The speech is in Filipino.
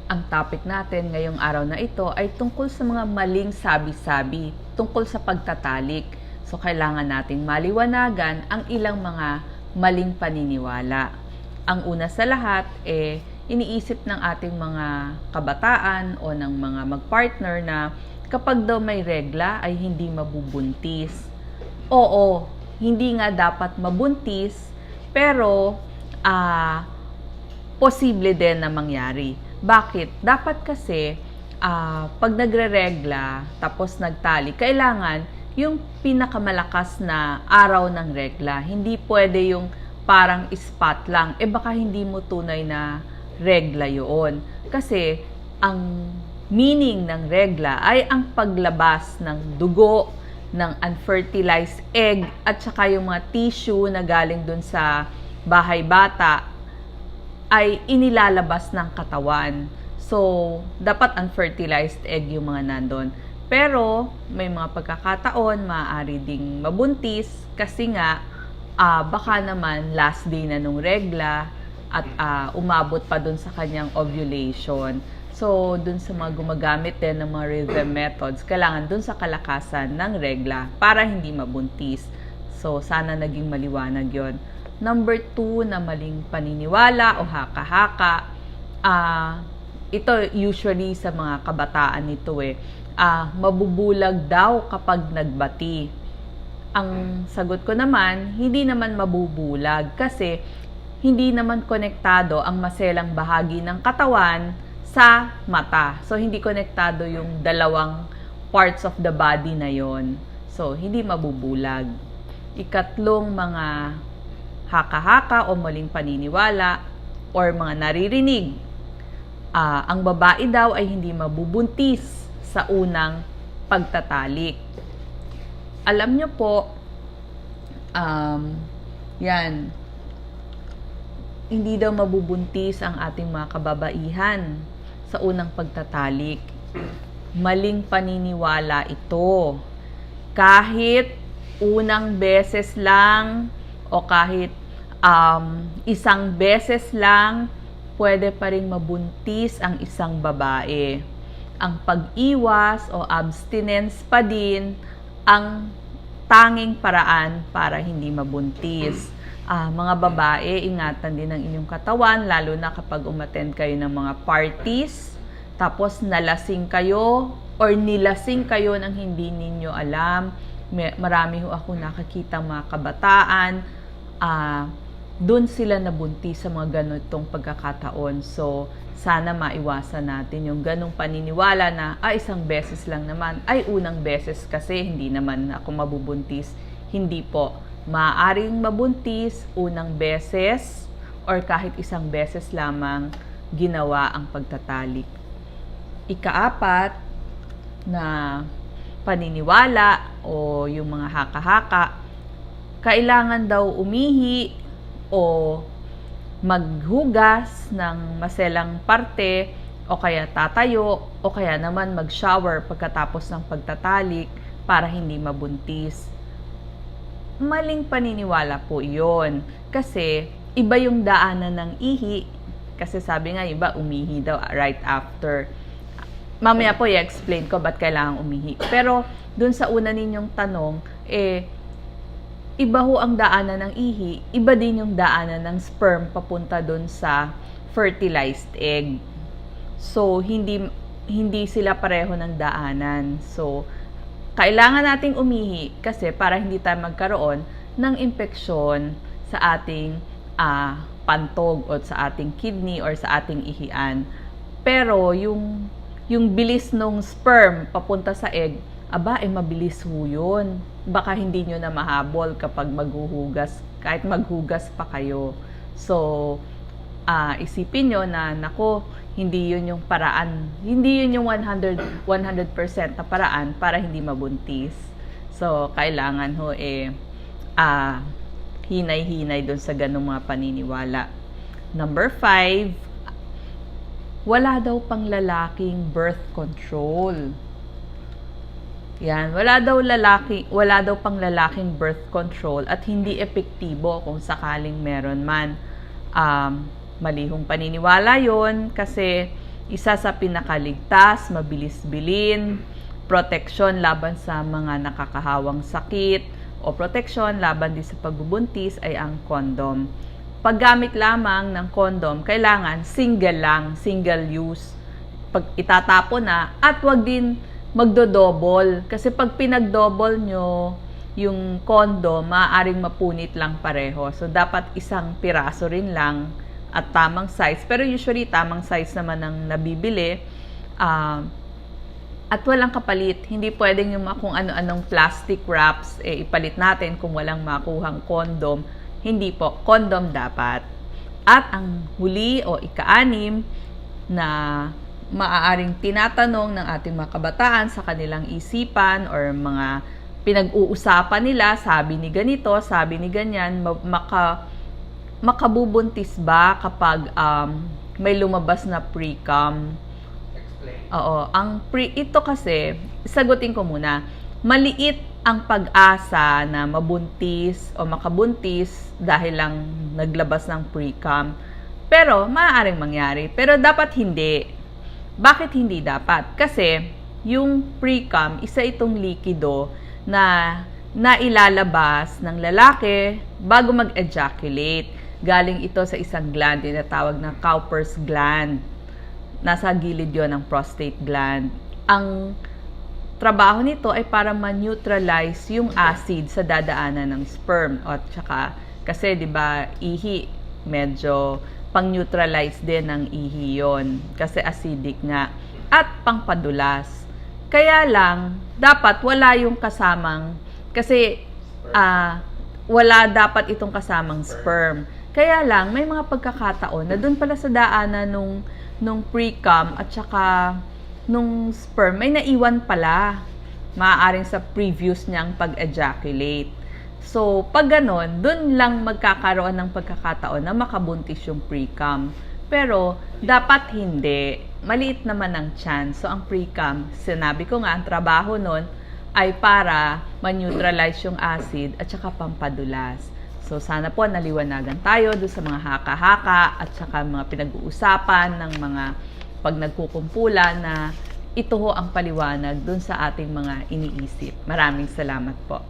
Ang topic natin ngayong araw na ito ay tungkol sa mga maling sabi-sabi tungkol sa pagtatalik. So, kailangan nating maliwanagan ang ilang mga maling paniniwala. Ang una sa lahat, iniisip ng ating mga kabataan o ng mga magpartner na kapag daw may regla ay hindi mabubuntis. Oo, hindi nga dapat mabuntis, pero posible din na mangyari. Bakit? Dapat kasi, pag nagre-regla, tapos nagtali, kailangan yung pinakamalakas na araw ng regla. Hindi pwede yung parang spot lang. Baka hindi mo tunay na regla yun. Kasi, ang meaning ng regla ay ang paglabas ng dugo, ng unfertilized egg, at saka yung mga tissue na galing dun sa bahay bata ay inilalabas ng katawan. So, dapat unfertilized egg yung mga nandun. Pero, may mga pagkakataon, maaari ding mabuntis kasi nga, baka naman last day na nung regla at umabot pa dun sa kanyang ovulation. So, dun sa mga gumagamit din ng mga rhythm methods, kailangan dun sa kalakasan ng regla para hindi mabuntis. So, sana naging maliwanag yon. Number 2 na maling paniniwala o haka-haka, ito usually sa mga kabataan nito mabubulag daw kapag nagbati. Ang sagot ko naman, hindi naman mabubulag kasi hindi naman konektado ang maselang bahagi ng katawan sa mata. So, hindi konektado yung dalawang parts of the body na yon. So, hindi mabubulag. Ikatlong mga haka-haka o maling paniniwala or mga naririnig. Ang babae daw ay hindi mabubuntis sa unang pagtatalik. Alam nyo po, yan, hindi daw mabubuntis ang ating mga kababaihan sa unang pagtatalik. Maling paniniwala ito. Kahit unang beses lang o kahit isang beses lang, pwede pa rin mabuntis ang isang babae. Ang pag-iwas o abstinence pa din ang tanging paraan para hindi mabuntis. Mga babae, ingatan din ang inyong katawan, lalo na kapag umattend kayo ng mga parties, tapos nalasing kayo or nilasing kayo nang hindi ninyo alam. Marami ho ako nakakita mga kabataan, doon sila nabuntis sa mga ganitong pagkakataon. So, sana maiwasan natin yung ganong paniniwala na, isang beses lang naman, unang beses kasi hindi naman ako mabubuntis. Hindi po. Maaaring mabuntis unang beses or kahit isang beses lamang ginawa ang pagtatalik. Ikaapat na paniniwala o yung mga haka-haka, kailangan daw umihi o maghugas ng maselang parte o kaya tatayo o kaya naman mag-shower pagkatapos ng pagtatalik para hindi mabuntis. Maling paniniwala po yon kasi iba yung daanan ng ihi, kasi sabi nga iba umihi daw right after. Mamaya po i-explain ko ba't kailangang umihi. Pero dun sa una ninyong tanong, iba ho ang daanan ng ihi, iba din yung daanan ng sperm papunta dun sa fertilized egg. So, hindi sila pareho ng daanan. So, kailangan nating umihi kasi para hindi tayo magkaroon ng impeksyon sa ating pantog o sa ating kidney or sa ating ihian. Pero, yung bilis ng sperm papunta sa egg, mabilis ho yun. Baka hindi nyo na mahabol kapag maghuhugas, kahit maghugas pa kayo. So, isipin nyo na, hindi yun yung paraan. Hindi yun yung 100% na paraan para hindi mabuntis. So, kailangan ho hinay-hinay dun sa ganung mga paniniwala. Number 5, wala daw pang lalaking birth control. Yan, wala daw pang lalaking birth control at hindi epektibo kung sakaling meron man. Malihong paniniwala yon kasi isa sa pinakaligtas, mabilis bilhin, proteksyon laban sa mga nakakahawang sakit, o proteksyon laban din sa pagbubuntis ay ang condom. Paggamit lamang ng condom, kailangan single lang, single use. Pag itatapon na, at wag din magdo-double. Kasi pag pinag-double nyo yung condom, maaaring mapunit lang pareho. So, dapat isang piraso rin lang at tamang size. Pero usually, tamang size naman ang nabibili. At walang kapalit. Hindi pwedeng yung kung ano-anong plastic wraps ipalit natin kung walang makuhang condom. Hindi po. Condom dapat. At ang huli o ika-anim na maaaring tinatanong ng ating mga kabataan sa kanilang isipan or mga pinag-uusapan nila, sabi ni ganito, sabi ni ganyan, makabubuntis ba kapag may lumabas na pre-cum? Oo, ito kasi, sagutin ko muna, maliit ang pag-asa na mabuntis o makabuntis dahil lang naglabas ng pre-cum. Pero, maaaring mangyari. Pero dapat hindi. Bakit hindi dapat? Kasi, yung pre-cum, isa itong likido na nailalabas ng lalaki bago mag-ejaculate. Galing ito sa isang gland, tinatawag na Cowper's gland. Nasa gilid yon ng prostate gland. Ang trabaho nito ay para ma-neutralize yung acid sa dadaanan ng sperm. At saka, kasi 'di ba, ihi, medyo pang-neutralize din ng ihi yon kasi acidic nga. At pangpadulas. Kaya lang, dapat wala yung kasamang, kasi wala dapat itong kasamang sperm. Kaya lang, may mga pagkakataon na doon pala sa daanan nung pre-cum at saka nung sperm, may naiwan pala. Maaaring sa previous niyang pag-ejaculate. So, pag ganon, doon lang magkakaroon ng pagkakataon na makabuntis yung pre-cum. Pero, dapat hindi. Maliit naman ang chance. So, ang pre-cum, sinabi ko nga, ang trabaho nun ay para ma-neutralize yung acid at saka pampadulas. So, sana po naliwanagan tayo doon sa mga haka-haka at saka mga pinag-uusapan ng mga pag nagkukumpulan na ito ho ang paliwanag doon sa ating mga iniisip. Maraming salamat po.